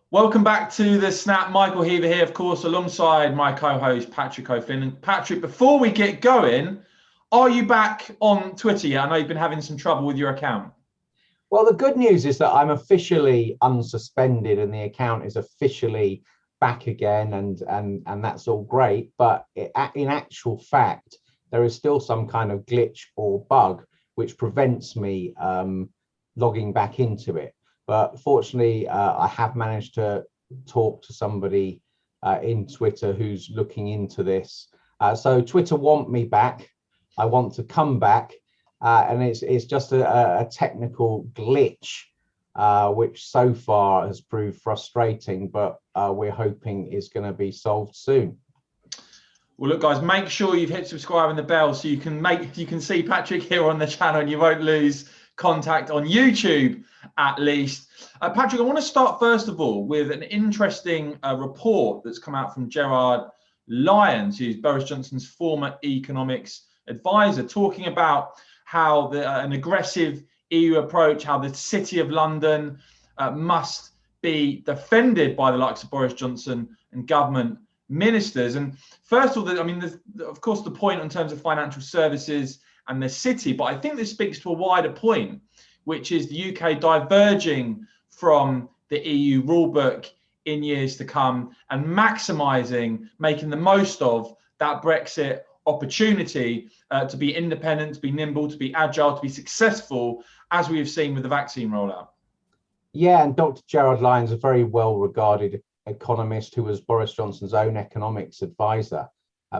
Welcome back to the Snap. Michael Heaver here, of course, alongside my co-host Patrick O'Flynn. And Patrick, before we get going, are you back on Twitter yet? I know you've been having some trouble with your account. Well, the good news is that I'm officially unsuspended and the account is officially back again, and that's all great. But in actual fact, there is still some kind of glitch or bug which prevents me logging back into it. But fortunately, I have managed to talk to somebody in Twitter who's looking into this. So Twitter want me back. I want to come back. And it's just a technical glitch, which so far has proved frustrating, but we're hoping is going to be solved soon. Well, look, guys, make sure you've hit subscribe and the bell so you can see Patrick here on the channel and you won't lose contact on YouTube at least. Patrick, I want to start first of all with an interesting report that's come out from Gerard Lyons, who's Boris Johnson's former economics advisor, talking about how an aggressive EU approach, how the City of London must be defended by the likes of Boris Johnson and government ministers. And first of all, I mean, of course, the point in terms of financial services and the city, but I think this speaks to a wider point, which is the UK diverging from the EU rulebook in years to come and maximising, making the most of that Brexit opportunity to be independent, to be nimble, to be agile, to be successful, as we have seen with the vaccine rollout. Yeah, and Dr. Gerard Lyons, a very well-regarded economist who was Boris Johnson's own economics advisor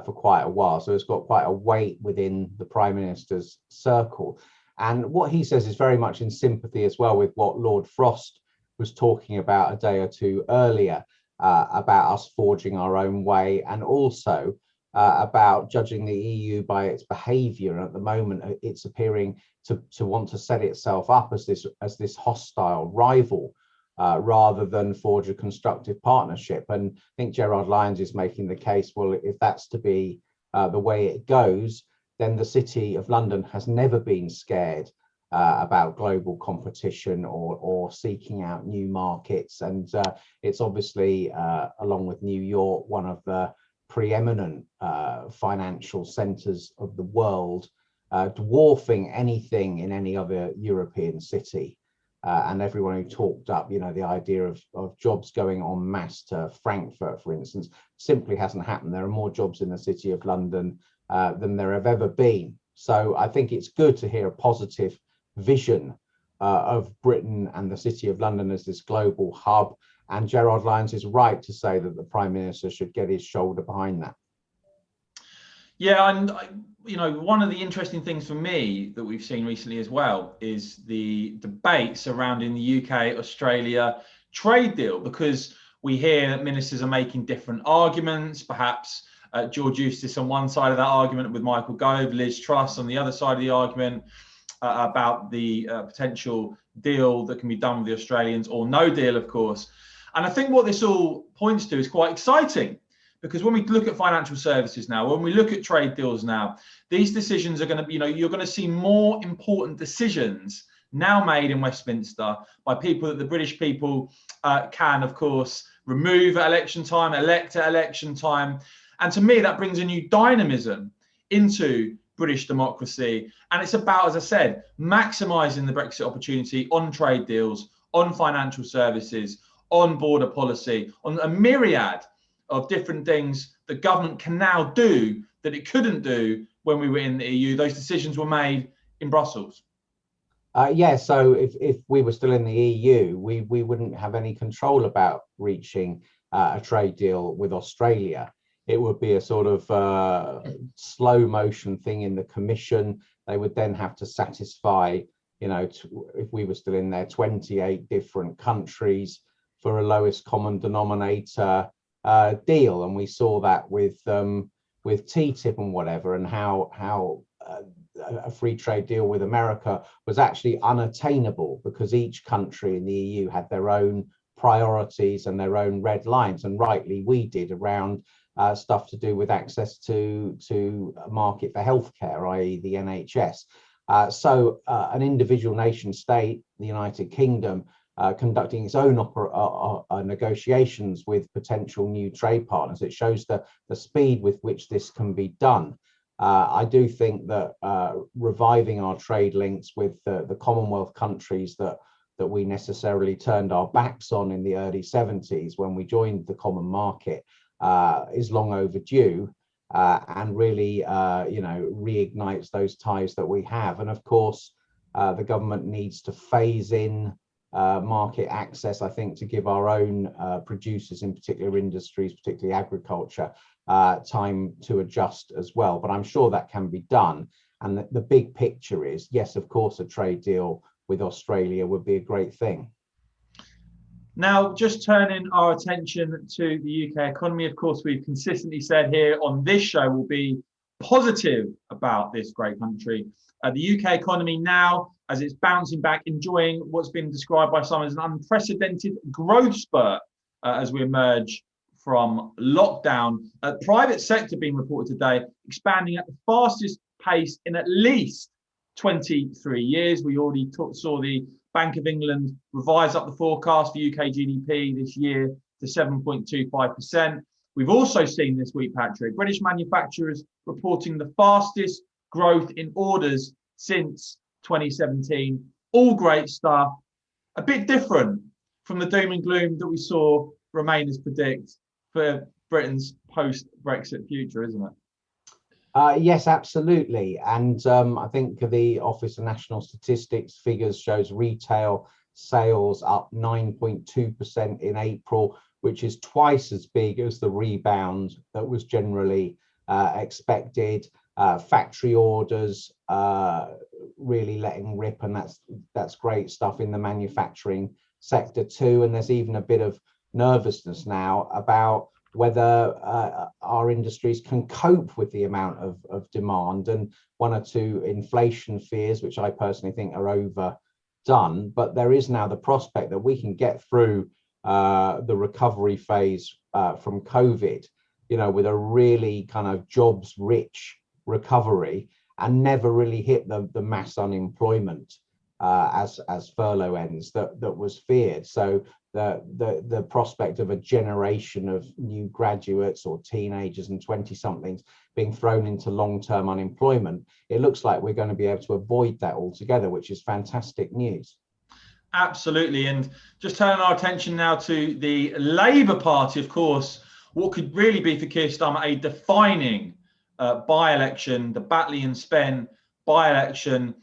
for quite a while. So it's got quite a weight within the Prime Minister's circle. And what he says is very much in sympathy as well with what Lord Frost was talking about a day or two earlier, about us forging our own way, and also about judging the EU by its behaviour. And at the moment, it's appearing to want to set itself up as this hostile rival rather than forge a constructive partnership. And I think Gerard Lyons is making the case, well, if that's to be the way it goes, then the City of London has never been scared about global competition or seeking out new markets. And it's obviously, along with New York, one of the preeminent financial centres of the world, dwarfing anything in any other European city. And everyone who talked up, the idea of jobs going en masse to Frankfurt, for instance, simply hasn't happened. There are more jobs in the City of London than there have ever been. So I think it's good to hear a positive vision of Britain and the City of London as this global hub. And Gerard Lyons is right to say that the Prime Minister should get his shoulder behind that. Yeah, and one of the interesting things for me that we've seen recently as well is the debate surrounding the UK-Australia trade deal, because we hear that ministers are making different arguments, perhaps George Eustice on one side of that argument with Michael Gove, Liz Truss on the other side of the argument about the potential deal that can be done with the Australians, or no deal, of course. And I think what this all points to is quite exciting, because when we look at financial services now, when we look at trade deals now, these decisions are going to be, you're going to see more important decisions now made in Westminster by people that the British people can, of course, remove at election time, elect at election time. And to me, that brings a new dynamism into British democracy. And it's about, as I said, maximising the Brexit opportunity on trade deals, on financial services, on border policy, on a myriad of different things that government can now do that it couldn't do when we were in the EU. Those decisions were made in Brussels. Yeah, so if we were still in the EU, we wouldn't have any control about reaching a trade deal with Australia. It would be a sort of slow motion thing in the Commission. They would then have to satisfy, if we were still in there, 28 different countries for a lowest common denominator deal. And we saw that with TTIP and whatever, and how a free trade deal with America was actually unattainable because each country in the EU had their own priorities and their own red lines, and rightly we did, around stuff to do with access to a market for healthcare, i.e. the NHS. So an individual nation state, the United Kingdom, conducting its own negotiations with potential new trade partners. It shows the speed with which this can be done. I do think that reviving our trade links with the Commonwealth countries that we necessarily turned our backs on in the early 70s when we joined the common market is long overdue, and really reignites those ties that we have. And of course, the government needs to phase in market access, I think, to give our own producers in particular industries, particularly agriculture, time to adjust as well. But I'm sure that can be done. And the big picture is, yes, of course, a trade deal with Australia would be a great thing. Now, just turning our attention to the UK economy, of course, we've consistently said here on this show we'll be positive about this great country. The UK economy now, as it's bouncing back, enjoying what's been described by some as an unprecedented growth spurt as we emerge from lockdown. Private sector being reported today, expanding at the fastest pace in at least 23 years. We already saw the Bank of England revise up the forecast for UK GDP this year to 7.25%. We've also seen this week, Patrick, British manufacturers reporting the fastest growth in orders since 2017. All great stuff. A bit different from the doom and gloom that we saw Remainers predict for Britain's post-Brexit future, isn't it? Yes, absolutely. And I think the Office of National Statistics figures shows retail sales up 9.2% in April, which is twice as big as the rebound that was generally expected. Factory orders really letting rip, and that's great stuff in the manufacturing sector too. And there's even a bit of nervousness now about whether our industries can cope with the amount of demand, and one or two inflation fears, which I personally think are overdone. But there is now the prospect that we can get through the recovery phase from COVID, with a really kind of jobs rich recovery and never really hit the mass unemployment as furlough ends that was feared. So the prospect of a generation of new graduates or teenagers and 20-somethings being thrown into long-term unemployment, it looks like we're going to be able to avoid that altogether, which is fantastic news. Absolutely. And just turning our attention now to the Labour Party, of course, what could really be for Keir Starmer a defining by-election, the Batley and Spen by-election.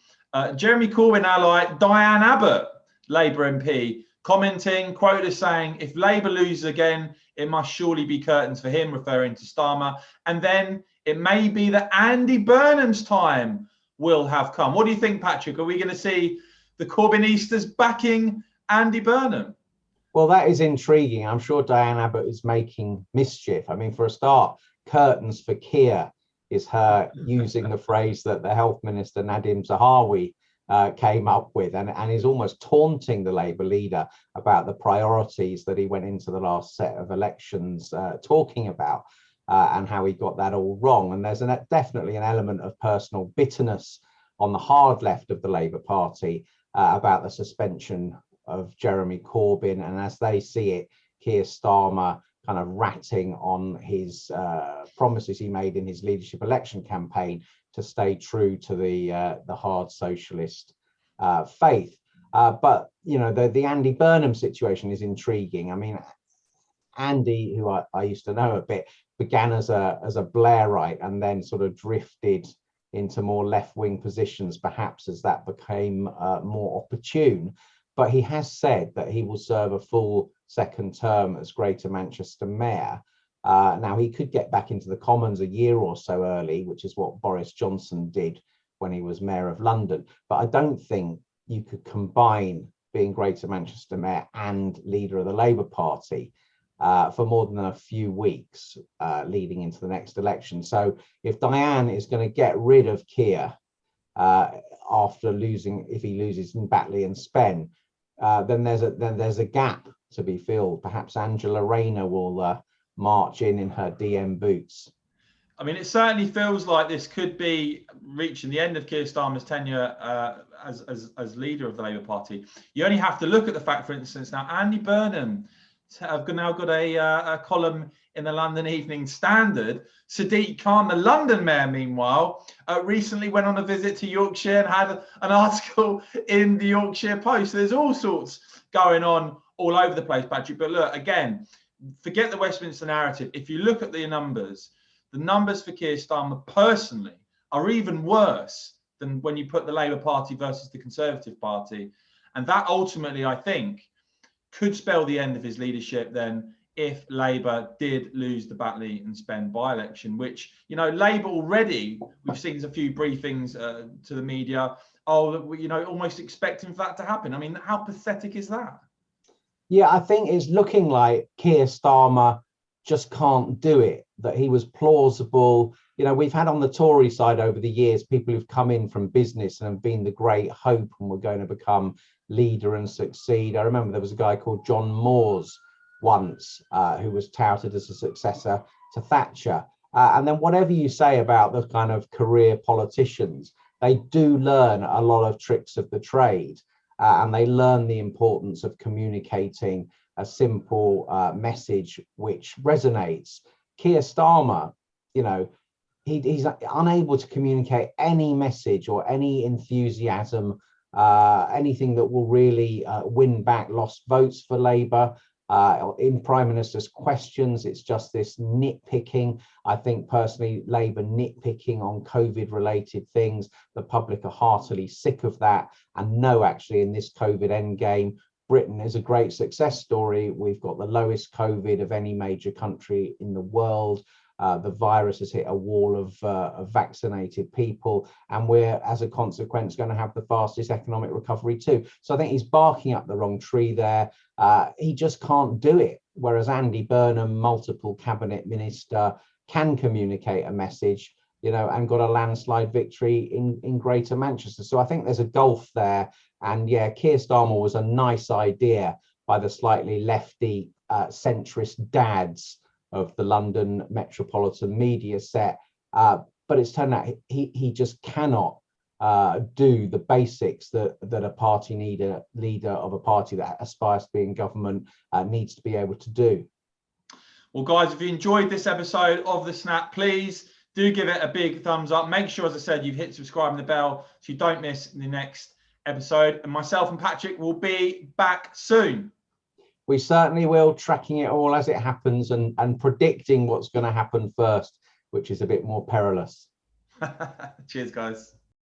Jeremy Corbyn ally Diane Abbott, Labour MP, commenting, quote as saying, if Labour loses again, it must surely be curtains for him, referring to Starmer. And then it may be that Andy Burnham's time will have come. What do you think, Patrick? Are we going to see the Corbynistas backing Andy Burnham? Well, that is intriguing. I'm sure Diane Abbott is making mischief. I mean, for a start, curtains for Keir is her using the phrase that the Health Minister Nadhim Zahawi came up with, and is almost taunting the Labour leader about the priorities that he went into the last set of elections talking about, and how he got that all wrong. And there's definitely an element of personal bitterness on the hard left of the Labour Party about the suspension of Jeremy Corbyn, and as they see it, Keir Starmer kind of ratting on his promises he made in his leadership election campaign to stay true to the hard socialist faith. But the Andy Burnham situation is intriguing. I mean, Andy, who I used to know a bit, began as a Blairite and then sort of drifted into more left-wing positions, perhaps as that became more opportune. But he has said that he will serve a full second term as Greater Manchester Mayor. Now, he could get back into the Commons a year or so early, which is what Boris Johnson did when he was Mayor of London. But I don't think you could combine being Greater Manchester Mayor and leader of the Labour Party for more than a few weeks leading into the next election. So if Diane is going to get rid of Keir after losing, if he loses in Batley and Spen, then there's a gap to be filled. Perhaps Angela Rayner will march in her DM boots. I mean, it certainly feels like this could be reaching the end of Keir Starmer's tenure as leader of the Labour Party. You only have to look at the fact, for instance, now Andy Burnham have now got a column in the London Evening Standard. Sadiq Khan, the London mayor, meanwhile, recently went on a visit to Yorkshire and had an article in the Yorkshire Post. So there's all sorts going on all over the place, Patrick. But look, again, forget the Westminster narrative. If you look at the numbers for Keir Starmer personally are even worse than when you put the Labour Party versus the Conservative Party. And that ultimately, I think, could spell the end of his leadership then if Labour did lose the Batley and Spend by-election, which, you know, Labour already, we've seen a few briefings to the media, you know, almost expecting for that to happen. I mean, how pathetic is that? Yeah, I think it's looking like Keir Starmer just can't do it, that he was plausible. You know, we've had on the Tory side over the years, people who've come in from business and have been the great hope and were going to become leader and succeed. I remember there was a guy called John Moores once who was touted as a successor to Thatcher. And then whatever you say about the kind of career politicians, they do learn a lot of tricks of the trade. And they learn the importance of communicating a simple message which resonates. Keir Starmer, you know, he's unable to communicate any message or any enthusiasm, anything that will really win back lost votes for Labour. In Prime Minister's questions, it's just this nitpicking. I think personally, Labour nitpicking on COVID-related things. The public are heartily sick of that. And no, actually, in this COVID endgame, Britain is a great success story. We've got the lowest COVID of any major country in the world. The virus has hit a wall of vaccinated people, and we're, as a consequence, going to have the fastest economic recovery too. So I think he's barking up the wrong tree there. He just can't do it. Whereas Andy Burnham, multiple cabinet minister, can communicate a message, you know, and got a landslide victory in Greater Manchester. So I think there's a gulf there. And yeah, Keir Starmer was a nice idea by the slightly lefty centrist dads of the London metropolitan media set, but it's turned out he just cannot do the basics that a party leader of a party that aspires to be in government needs to be able to do. Well, guys, if you enjoyed this episode of The Snap, please do give it a big thumbs up. Make sure, as I said, you've hit subscribe and the bell so you don't miss the next episode. And myself and Patrick will be back soon. We certainly will, tracking it all as it happens and predicting what's going to happen first, which is a bit more perilous. Cheers, guys.